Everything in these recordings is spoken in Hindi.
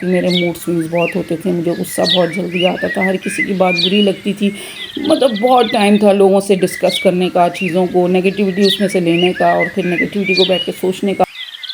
ही मेरे मूड स्विंग्स बहुत होते थे, मुझे गुस्सा बहुत जल्दी आता था, हर किसी की बात बुरी लगती थी। मतलब बहुत टाइम था लोगों से डिस्कस करने का, चीज़ों को नेगेटिविटी उसमें से लेने का और फिर नेगेटिविटी को बैठ के सोचने का।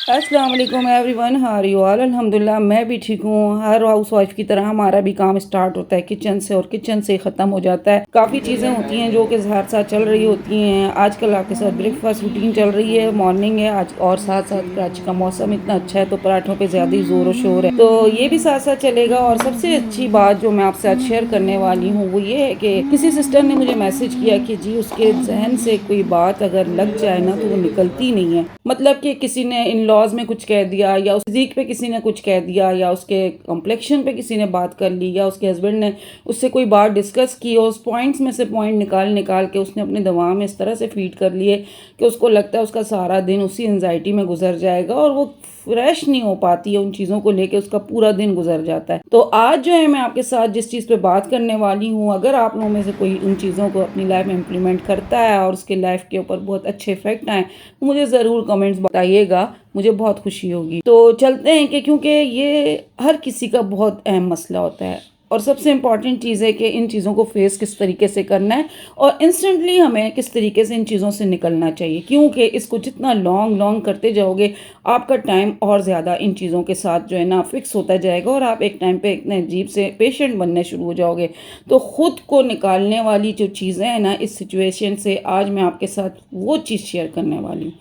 अस्सलाम वालेकुम everyone, how are you all? अल्हम्दुलिल्लाह मैं भी ठीक हूँ। हर हाउस वाइफ की तरह हमारा भी काम स्टार्ट होता है किचन से और किचन से ख़त्म हो जाता है। काफ़ी चीज़ें होती हैं जो कि साथ साथ चल रही होती हैं। आजकल आपके साथ ब्रेकफास्ट रूटीन चल रही है, मॉर्निंग है आज, और साथ साथ कराची का मौसम इतना अच्छा है तो पराठों पे ज़्यादा ही ज़ोर और शोर है, तो ये भी साथ साथ चलेगा। और सबसे अच्छी बात जो मैं आपसे आज शेयर करने वाली हूँ वो ये है कि किसी सिस्टर ने मुझे मैसेज किया कि जी उसके जहन से कोई बात अगर लग जाए ना तो वो निकलती नहीं है। मतलब कि किसी ने इन लॉज में कुछ कह दिया, या उस फिजिक पे किसी ने कुछ कह दिया, या उसके कॉम्प्लेक्शन पे किसी ने बात कर ली, या उसके हस्बैंड ने उससे कोई बात डिस्कस की और उस पॉइंट्स में से पॉइंट निकाल निकाल के उसने अपने दिमाग में इस तरह से फीड कर लिए कि उसको लगता है उसका सारा दिन उसी एंजाइटी में गुजर जाएगा और वो फ्रेश नहीं हो पाती है, उन चीज़ों को लेके उसका पूरा दिन गुजर जाता है। तो आज जो है मैं आपके साथ जिस चीज़ पे बात करने वाली हूँ, अगर आप लोगों में से कोई उन चीज़ों को अपनी लाइफ में इम्प्लीमेंट करता है और उसके लाइफ के ऊपर बहुत अच्छे इफेक्ट आए, तो मुझे ज़रूर कमेंट्स बताइएगा, मुझे बहुत खुशी होगी। तो चलते हैं कि क्योंकि ये हर किसी का बहुत अहम मसला होता है और सबसे इम्पॉर्टेंट चीज़ है कि इन चीज़ों को फेस किस तरीके से करना है और इंस्टेंटली हमें किस तरीके से इन चीज़ों से निकलना चाहिए, क्योंकि इसको जितना लॉन्ग लॉन्ग करते जाओगे आपका टाइम और ज़्यादा इन चीज़ों के साथ जो है ना फिक्स होता जाएगा और आप एक टाइम पे इतने अजीब से पेशेंट बनने शुरू हो जाओगे। तो ख़ुद को निकालने वाली जो चीज़ें हैं ना इस सिचुएशन से, आज मैं आपके साथ वो चीज़ शेयर करने वाली हूँ।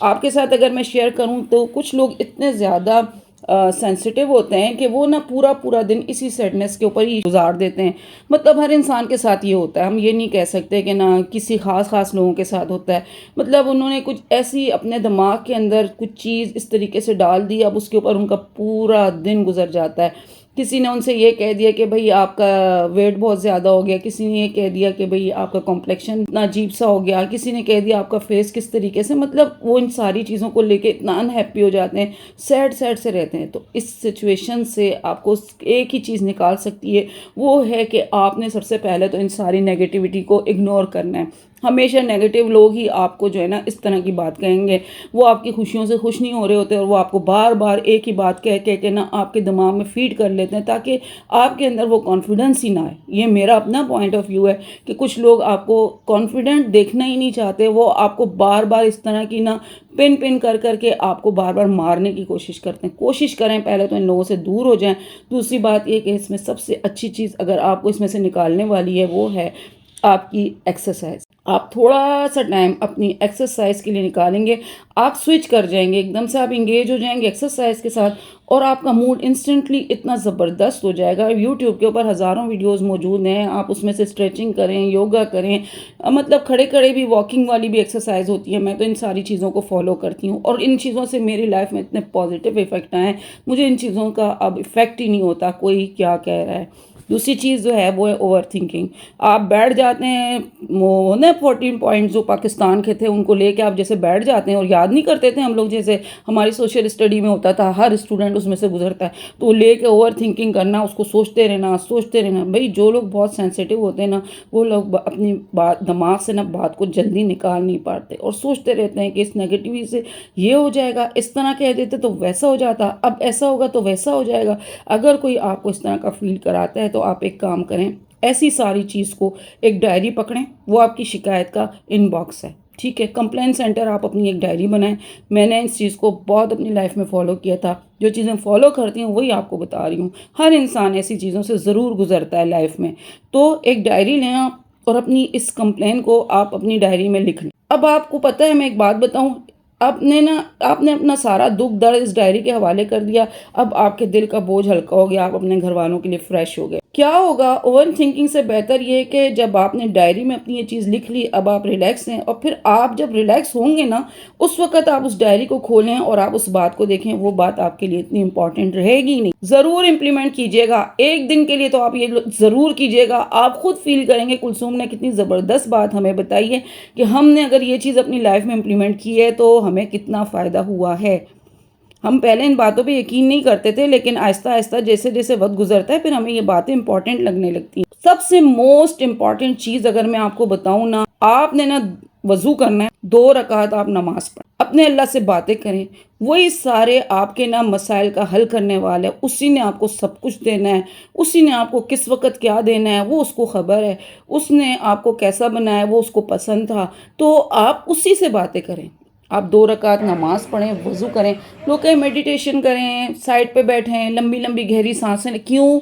आपके साथ अगर मैं शेयर करूं तो कुछ लोग इतने ज़्यादा सेंसिटिव होते हैं कि वो ना पूरा पूरा दिन इसी सैडनेस के ऊपर ही गुजार देते हैं। मतलब हर इंसान के साथ ये होता है, हम ये नहीं कह सकते कि ना किसी ख़ास लोगों के साथ होता है। मतलब उन्होंने कुछ ऐसी अपने दिमाग के अंदर कुछ चीज़ इस तरीके से डाल दी, अब उसके ऊपर उनका पूरा दिन गुजर जाता है। किसी ने उनसे ये कह दिया कि भाई आपका वेट बहुत ज़्यादा हो गया, किसी ने ये कह दिया कि भाई आपका कॉम्प्लेक्शन इतना अजीब सा हो गया, किसी ने कह दिया आपका फेस किस तरीके से, मतलब वो इन सारी चीज़ों को लेके इतना अनहैप्पी हो जाते हैं, सैड सैड से रहते हैं। तो इस सिचुएशन से आपको एक ही चीज़ निकाल सकती है, वो है कि आपने सबसे पहले तो इन सारी नेगेटिविटी को इग्नोर करना है। हमेशा नेगेटिव लोग ही आपको जो है ना इस तरह की बात कहेंगे, वो आपकी खुशियों से खुश नहीं हो रहे होते और वो आपको बार बार एक ही बात कह कह के ना आपके दिमाग में फीड कर लेते हैं ताकि आपके अंदर वो कॉन्फिडेंस ही ना आए। ये मेरा अपना पॉइंट ऑफ व्यू है कि कुछ लोग आपको कॉन्फिडेंट देखना ही नहीं चाहते, वो आपको बार बार इस तरह की ना पिन पिन कर करके आपको बार बार मारने की कोशिश करते हैं। कोशिश करें पहले तो इन लोगों से दूर हो जाएं। दूसरी बात ये कि इसमें सबसे अच्छी चीज़ अगर आपको इसमें से निकालने वाली है वो है आपकी एक्सरसाइज। आप थोड़ा सा टाइम अपनी एक्सरसाइज के लिए निकालेंगे, आप स्विच कर जाएंगे, एकदम से आप इंगेज हो जाएंगे एक्सरसाइज के साथ और आपका मूड इंस्टेंटली इतना ज़बरदस्त हो जाएगा। यूट्यूब के ऊपर हज़ारों वीडियोस मौजूद हैं, आप उसमें से स्ट्रेचिंग करें, योगा करें, मतलब खड़े खड़े भी वॉकिंग वाली भी एक्सरसाइज होती है। मैं तो इन सारी चीज़ों को फॉलो करती हूँ और इन चीज़ों से मेरी लाइफ में इतने पॉजिटिव इफेक्ट आए हैं, मुझे इन चीज़ों का अब इफ़ेक्ट ही नहीं होता कोई क्या कह रहा है। दूसरी चीज़ जो है वो है ओवर थिंकिंग। आप बैठ जाते हैं, वो ना 14 पॉइंट्स जो पाकिस्तान के थे उनको लेके आप जैसे बैठ जाते हैं और याद नहीं करते थे हम लोग, जैसे हमारी सोशल स्टडी में होता था, हर स्टूडेंट उसमें से गुजरता है, तो वो लेके ओवर थिंकिंग करना, उसको सोचते रहना सोचते रहना। भाई जो लोग बहुत सेंसिटिव होते हैं ना वो लोग अपनी बात दिमाग से ना बात को जल्दी निकाल नहीं पाते और सोचते रहते हैं कि इस नेगेटिविटी से ये हो जाएगा, इस तरह कह देते तो वैसा हो जाता, अब ऐसा होगा तो वैसा हो जाएगा। अगर कोई आपको इस तरह का फील कराता है तो आप एक काम करें, ऐसी सारी चीज़ को एक डायरी पकड़ें, वो आपकी शिकायत का इनबॉक्स है, ठीक है। कंप्लेंट सेंटर आप अपनी एक डायरी बनाएं। मैंने इस चीज़ को बहुत अपनी लाइफ में फॉलो किया था, जो चीज़ें फॉलो करती हूँ वही आपको बता रही हूँ। हर इंसान ऐसी चीज़ों से ज़रूर गुजरता है लाइफ में, तो एक डायरी लें आप और अपनी इस कंप्लेन को आप अपनी डायरी में लिख लें। अब आपको पता है, मैं एक बात बताऊँ, आपने अपना सारा दुख दर्द इस डायरी के हवाले कर दिया, अब आपके दिल का बोझ हल्का हो गया, आप अपने घर वालों के लिए फ्रेश हो गए। क्या होगा, ओवर थिंकिंग से बेहतर ये है कि जब आपने डायरी में अपनी ये चीज़ लिख ली, अब आप रिलैक्स हैं और फिर आप जब रिलैक्स होंगे ना उस वक्त आप उस डायरी को खोलें और आप उस बात को देखें, वो बात आपके लिए इतनी इंपॉर्टेंट रहेगी नहीं। ज़रूर इम्प्लीमेंट कीजिएगा, एक दिन के लिए तो आप ये ज़रूर कीजिएगा, आप खुद फील करेंगे कुलसूम ने कितनी ज़बरदस्त बात हमें बताई है कि हमने अगर ये चीज़ अपनी लाइफ में इम्प्लीमेंट की है तो हमें कितना फ़ायदा हुआ है। हम पहले इन बातों पे यकीन नहीं करते थे, लेकिन आहिस्ता आहिस्ता जैसे जैसे वक्त गुजरता है फिर हमें ये बातें इंपॉर्टेंट लगने लगती हैं। सबसे मोस्ट इम्पॉर्टेंट चीज़ अगर मैं आपको बताऊं ना, आपने ना वज़ू करना है, 2 रकात आप नमाज़ पढ़ें, अपने अल्लाह से बातें करें, वही सारे आपके ना मसाइल का हल करने वाला है, उसी ने आपको सब कुछ देना है, उसी ने आपको किस वक़्त क्या देना है वो उसको ख़बर है, उसने आपको कैसा बनाया है वो उसको पसंद था, तो आप उसी से बातें करें। आप 2 रकात नमाज़ पढ़ें, वज़ू करें, लोग कहें मेडिटेशन करें, साइड पे बैठें, लंबी-लंबी गहरी साँसें लें, क्यों?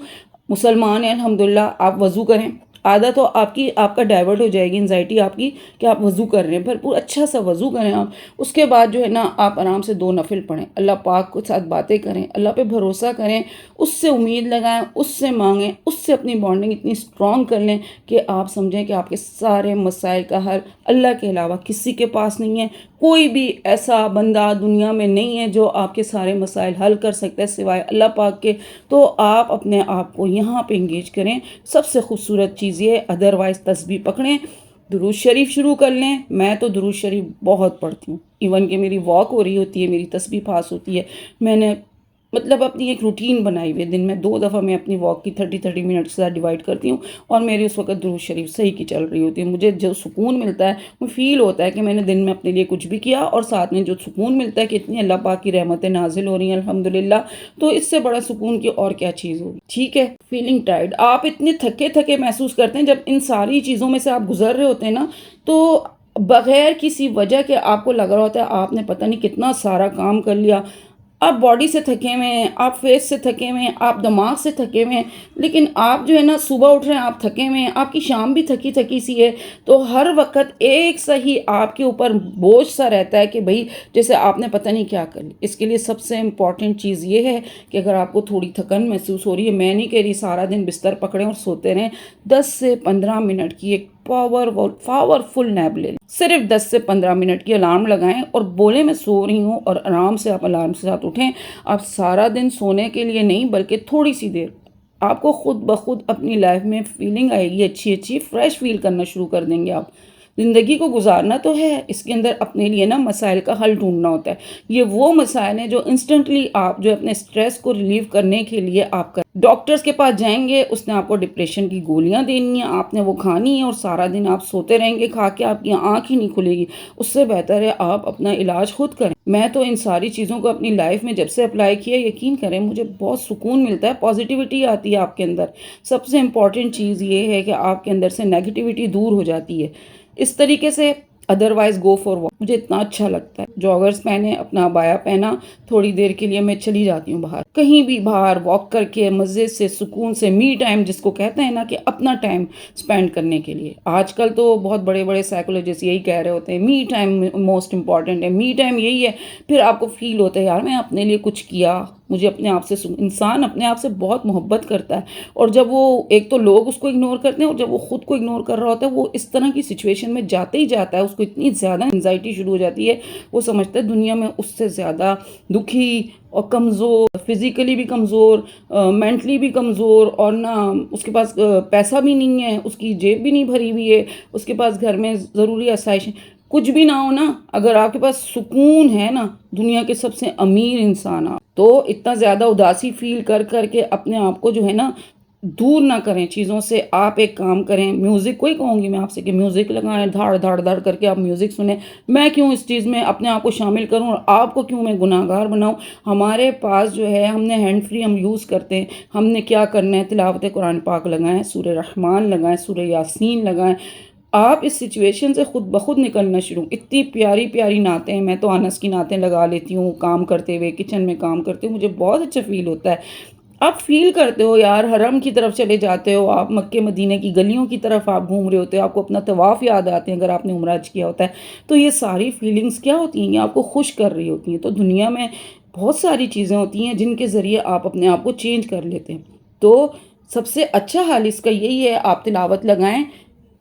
मुसलमान हैं अल्हम्दुलिल्लाह, आप वज़ू करें, आदत तो आपकी आपका डाइवर्ट हो जाएगी एंग्ज़ायटी आपकी कि आप वज़ू कर रहे हैं, भरपूर अच्छा सा वज़ू करें आप। उसके बाद जो है ना आप आराम से 2 नफ़िल पढ़ें, अल्लाह पाक के साथ बातें करें, अल्लाह पे भरोसा करें, उससे उम्मीद लगाएँ, उससे माँगें, उससे अपनी बॉन्डिंग इतनी स्ट्रॉन्ग कर लें कि आप समझें कि आपके सारे मसाइल का हल अल्लाह के अलावा किसी के पास नहीं है। कोई भी ऐसा बंदा दुनिया में नहीं है जो आपके सारे मसाइल हल कर सकता है सिवाय अल्लाह पाक के। तो आप अपने आप को यहाँ पे एंगेज करें। सबसे खूबसूरत चीज़ ये है, अदरवाइज़ तस्बीह पकड़ें, दुरूद शरीफ शुरू कर लें। मैं तो दुरूद शरीफ बहुत पढ़ती हूँ, इवन कि मेरी वॉक हो रही होती है, मेरी तस्बीह पास होती है। मैंने मतलब अपनी एक रूटीन बनाई हुई है, दिन में 2 दफ़ा मैं अपनी वॉक की 30-30 मिनट के साथ डिवाइड करती हूँ और मेरी उस वक़्त दुरूद शरीफ सही की चल रही होती है। मुझे जो सुकून मिलता है, वो फ़ील होता है कि मैंने दिन में अपने लिए कुछ भी किया और साथ में जो सुकून मिलता है कि इतनी अल्लाह पाक की रहमतें नाज़िल हो रही हैं अल्हम्दुलिल्लाह, तो इससे बड़ा सुकून की और क्या चीज़ होगी। ठीक है? फीलिंग टायर्ड, आप इतने थके-थके महसूस करते हैं, जब इन सारी चीज़ों में से आप गुज़र रहे होते हैं ना, तो बगैर किसी वजह के आपको लग रहा होता है आपने पता नहीं कितना सारा काम कर लिया। आप बॉडी से थके हुए हैं, आप फेस से थके हुए हैं, आप दिमाग से थके हुए हैं, लेकिन आप जो है ना सुबह उठ रहे हैं आप थके हुए हैं, आपकी शाम भी थकी-थकी सी है, तो हर वक़्त एक सा ही आपके ऊपर बोझ सा रहता है कि भई जैसे आपने पता नहीं क्या कर लिया। इसके लिए सबसे इम्पॉर्टेंट चीज़ ये है कि अगर आपको थोड़ी थकन महसूस हो रही है, मैं नहीं कह रही सारा दिन बिस्तर पकड़ें और सोते रहें, 10 से 15 मिनट की एक पावरफुल नैप ले लें। सिर्फ 10 से 15 मिनट की अलार्म लगाएं और बोले मैं सो रही हूँ और आराम से आप अलार्म के साथ उठें। आप सारा दिन सोने के लिए नहीं बल्कि थोड़ी सी देर आपको खुद ब खुद अपनी लाइफ में फीलिंग आएगी अच्छी-अच्छी, फ्रेश फील करना शुरू कर देंगे आप। ज़िंदगी को गुज़ारना तो है, इसके अंदर अपने लिए ना मसाइल का हल ढूँढना होता है। ये वो मसाइल हैं जो इंस्टेंटली आप जो अपने स्ट्रेस को रिलीव करने के लिए आप कर डॉक्टर्स के पास जाएँगे, उसने आपको डिप्रेशन की गोलियाँ देनी हैं, आपने वो खानी है और सारा दिन आप सोते रहेंगे खा के, आपकी आँख ही नहीं खुलेगी। उससे बेहतर है आप अपना इलाज खुद करें। मैं तो इन सारी चीज़ों को अपनी लाइफ में जब से अप्लाई किया, यकीन करें मुझे बहुत सुकून मिलता है, पॉज़िटिविटी आती है आपके अंदर। सबसे इम्पोर्टेंट चीज़ ये है कि आपके अंदर से नेगेटिविटी दूर हो जाती है। इस तरीके से अदरवाइज़ गो फॉर वॉक मुझे इतना अच्छा लगता है। जॉगर्स पहने, अपना अबाया पहना, थोड़ी देर के लिए मैं चली जाती हूँ बाहर। कहीं भी बाहर वॉक करके मज़े से, सुकून से, मी टाइम जिसको कहते हैं ना कि अपना टाइम स्पेंड करने के लिए। आजकल तो बहुत बड़े-बड़े साइकोलॉजिस्ट यही कह रहे होते हैं, मी टाइम मोस्ट इम्पॉर्टेंट है, मी टाइम यही है। फिर आपको फ़ील होता है यार मैं अपने लिए कुछ किया, मुझे अपने आप से इंसान अपने आप से बहुत मोहब्बत करता है और जब वो एक तो लोग उसको इग्नोर करते हैं और जब वो खुद को इग्नोर कर रहा होता है, वो इस तरह की सिचुएशन में जाते ही जाता है, उसको इतनी ज़्यादा एंग्जाइटी शुरू हो जाती है, वो समझता है दुनिया में उससे ज़्यादा दुखी और कमज़ोर, फिज़िकली भी कमज़ोर, मेंटली भी कमज़ोर और ना उसके पास पैसा भी नहीं है, उसकी जेब भी नहीं भरी हुई है, उसके पास घर में ज़रूरी आसाइश कुछ भी ना हो ना, अगर आपके पास सुकून है ना, दुनिया के सबसे अमीर इंसान आप। तो इतना ज़्यादा उदासी फ़ील कर कर के अपने आप को जो है ना, दूर ना करें चीज़ों से। आप एक काम करें, म्यूज़िक को ही कहूँगी मैं आपसे कि म्यूज़िक लगाएँ, धाड़, धाड़, धाड़ करके आप म्यूज़िक सुनें। मैं क्यों इस चीज़ में अपने आप को शामिल करूँ और आपको क्यों मैं गुनाहगार बनाऊँ? हमारे पास जो है हमने हैंड फ्री हम यूज़ करते हैं, हमने क्या करना है तिलावत कुरान पाक लगाएँ, सूरह रहमान लगाएँ, सूरह यासीन लगाएँ। आप इस सिचुएशन से खुद ब खुद निकलना शुरू इतनी प्यारी-प्यारी नातें हैं, मैं तो अनस की नातें लगा लेती हूँ काम करते हुए, किचन में काम करते हुए, मुझे बहुत अच्छा फ़ील होता है। आप फ़ील करते हो यार हरम की तरफ चले जाते हो, आप मक्के मदीने की गलियों की तरफ आप घूम रहे होते हो, आपको अपना तवाफ़ याद आते हैं अगर आपने उम्रा हज किया होता है। तो ये सारी फ़ीलिंग्स क्या होती हैं? ये आपको खुश कर रही होती हैं। तो दुनिया में बहुत सारी चीज़ें होती हैं जिनके ज़रिए आप अपने आप को चेंज कर लेते हैं। तो सबसे अच्छा हल इसका यही है आप तिलावत लगाएँ,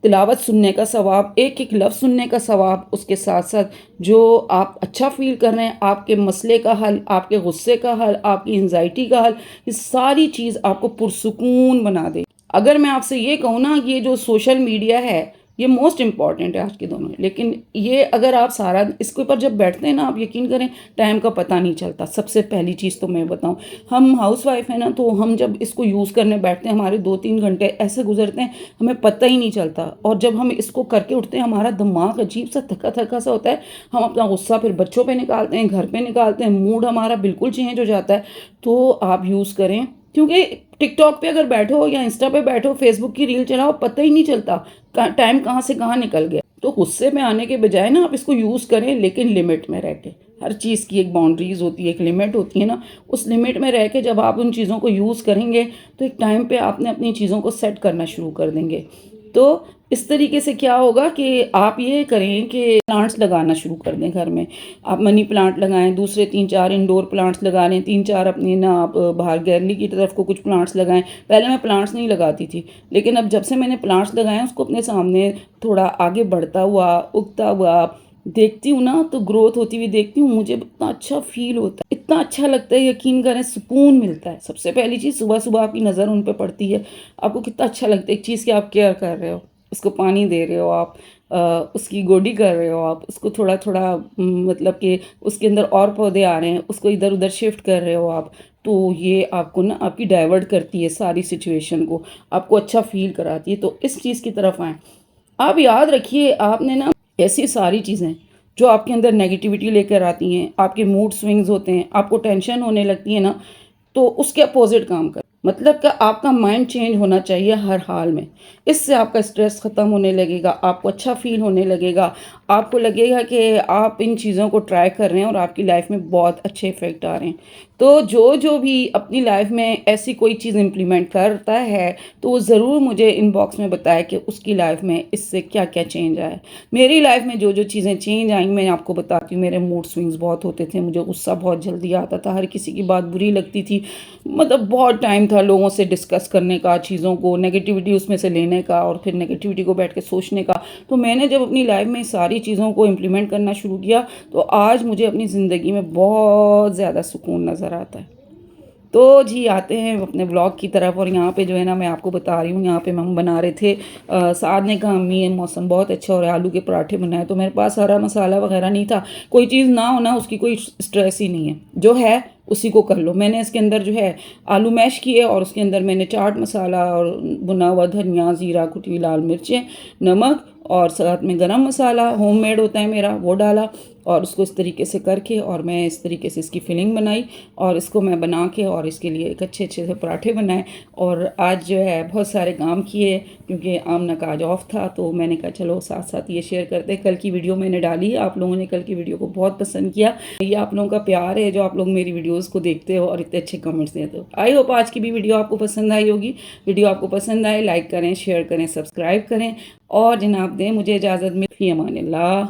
तिलावत सुनने का सवाब, एक-एक लफ्ज़ सुनने का सवाब, उसके साथ-साथ जो आप अच्छा फ़ील कर रहे हैं, आपके मसले का हल, आपके गुस्से का हल, आपकी एंग्ज़ायटी का हल, ये सारी चीज़ आपको पुरसुकून बना देगी। अगर मैं आपसे ये कहूँ ना, ये जो सोशल मीडिया है, ये मोस्ट इम्पॉर्टेंट है आज के दोनों में। लेकिन ये अगर आप सारा इसके ऊपर जब बैठते हैं ना, आप यकीन करें टाइम का पता नहीं चलता। सबसे पहली चीज़ तो मैं बताऊँ, हम हाउसवाइफ हैं ना, तो हम जब इसको यूज़ करने बैठते हैं हमारे 2-3 घंटे ऐसे गुजरते हैं, हमें पता ही नहीं चलता। और जब हम इसको करके उठते हैं हमारा दिमाग अजीब सा थका थका सा होता है। हम अपना गुस्सा फिर बच्चों पे निकालते हैं, घर पे निकालते हैं, मूड हमारा बिल्कुल चेंज हो जाता है। तो आप यूज़ करें, क्योंकि टिकटॉक पे अगर बैठो या इंस्टा पे बैठो, फेसबुक की रील चलाओ, पता ही नहीं चलता टाइम कहाँ से कहाँ निकल गया। तो गुस्से में आने के बजाय ना आप इसको यूज़ करें, लेकिन लिमिट में रह के। हर चीज़ की एक बाउंड्रीज होती है, एक लिमिट होती है ना, उस लिमिट में रह के जब आप उन चीज़ों को यूज़ करेंगे तो एक टाइम पे आपने अपनी चीज़ों को सेट करना शुरू कर देंगे। तो इस तरीके से क्या होगा कि आप ये करें कि प्लांट्स लगाना शुरू कर दें घर में। आप मनी प्लांट लगाएं, दूसरे 3-4 इंडोर प्लांट्स लगा लें, 3-4 अपनी ना आप बाहर गैलरी की तरफ को कुछ प्लांट्स लगाएं। पहले मैं प्लांट्स नहीं लगाती थी, लेकिन अब जब से मैंने प्लांट्स लगाए हैं, उसको अपने सामने थोड़ा आगे बढ़ता हुआ, उगता हुआ देखती हूँ ना, तो ग्रोथ होती हुई देखती हूँ, मुझे इतना अच्छा फील होता है, इतना अच्छा लगता है, यकीन करें सुकून मिलता है। सबसे पहली चीज़, सुबह सुबह आपकी नज़र उन पे पड़ती है, आपको कितना अच्छा लगता है एक चीज़ की आप केयर कर रहे हो, उसको पानी दे रहे हो आप, उसकी गोडी कर रहे हो आप, उसको थोड़ा थोड़ा मतलब कि उसके अंदर और पौधे आ रहे हैं, उसको इधर उधर शिफ्ट कर रहे हो आप। तो ये आपको ना आपकी डाइवर्ट करती है सारी सिचुएशन को, आपको अच्छा फील कराती है। तो इस चीज़ की तरफ आएँ। आप याद रखिए, आपने ना ऐसी सारी चीज़ें जो आपके अंदर नेगेटिविटी लेकर आती हैं, आपके मूड स्विंग्स होते हैं, आपको टेंशन होने लगती है ना, तो उसके अपोजिट काम करें। मतलब कि आपका माइंड चेंज होना चाहिए हर हाल में। इससे आपका स्ट्रेस ख़त्म होने लगेगा, आपको अच्छा फ़ील होने लगेगा, आपको लगेगा कि आप इन चीज़ों को ट्राई कर रहे हैं और आपकी लाइफ में बहुत अच्छे इफ़ेक्ट आ रहे हैं। तो जो जो भी अपनी लाइफ में ऐसी कोई चीज़ इम्प्लीमेंट करता है, तो वो ज़रूर मुझे इनबॉक्स में बताए कि उसकी लाइफ में इससे क्या क्या चेंज आया। मेरी लाइफ में जो जो चीज़ें चेंज आई मैं आपको बताती हूँ। मेरे मूड स्विंग्स बहुत होते थे, मुझे गुस्सा बहुत जल्दी आता था, हर किसी की बात बुरी लगती थी। मतलब बहुत टाइम था लोगों से डिस्कस करने का, चीज़ों को नेगेटिविटी उसमें से लेने का और फिर नेगेटिविटी को बैठ के सोचने का। तो मैंने जब अपनी लाइफ में सारी चीज़ों को इम्प्लीमेंट करना शुरू किया, तो आज मुझे अपनी ज़िंदगी में बहुत ज़्यादा सुकून नज़र आता है। तो जी, आते हैं अपने ब्लॉग की तरफ। और यहाँ पे जो है ना, मैं आपको बता रही हूँ, यहाँ पे हम बना रहे थे साद ने कहा अम्मी ये मौसम बहुत अच्छा हो रहा है, आलू के पराठे बनाए। तो मेरे पास हरा मसाला वगैरह नहीं था, कोई चीज़ ना हो ना उसकी कोई स्ट्रेस ही नहीं है, जो है उसी को कर लो। मैंने इसके अंदर जो है आलू मैश किए और उसके अंदर मैंने चाट मसाला और भुना हुआ धनिया, ज़ीरा, कुटी हुई लाल मिर्चें, नमक और साथ में गरम मसाला होममेड होता है मेरा, वो डाला और उसको इस तरीके से करके और मैं इस तरीके से इसकी फिलिंग बनाई और इसको मैं बना के और इसके लिए एक अच्छे अच्छे से पराठे बनाए। और आज जो है बहुत सारे काम किए, क्योंकि आमना का आज ऑफ था, तो मैंने कहा चलो साथ साथ ये शेयर करते हैं। कल की वीडियो मैंने डाली, आप लोगों ने कल की वीडियो को बहुत पसंद किया। ये आप लोगों का प्यार है जो आप लोग मेरी वीडियोज़ को देखते हो और इतने अच्छे कमेंट्स देते हो। आई होप आज की भी वीडियो आपको पसंद आई होगी। वीडियो आपको पसंद आए, लाइक करें, शेयर करें, सब्सक्राइब करें और जनाब दें मुझे इजाज़त में, फ़ी अमानिल्लाह।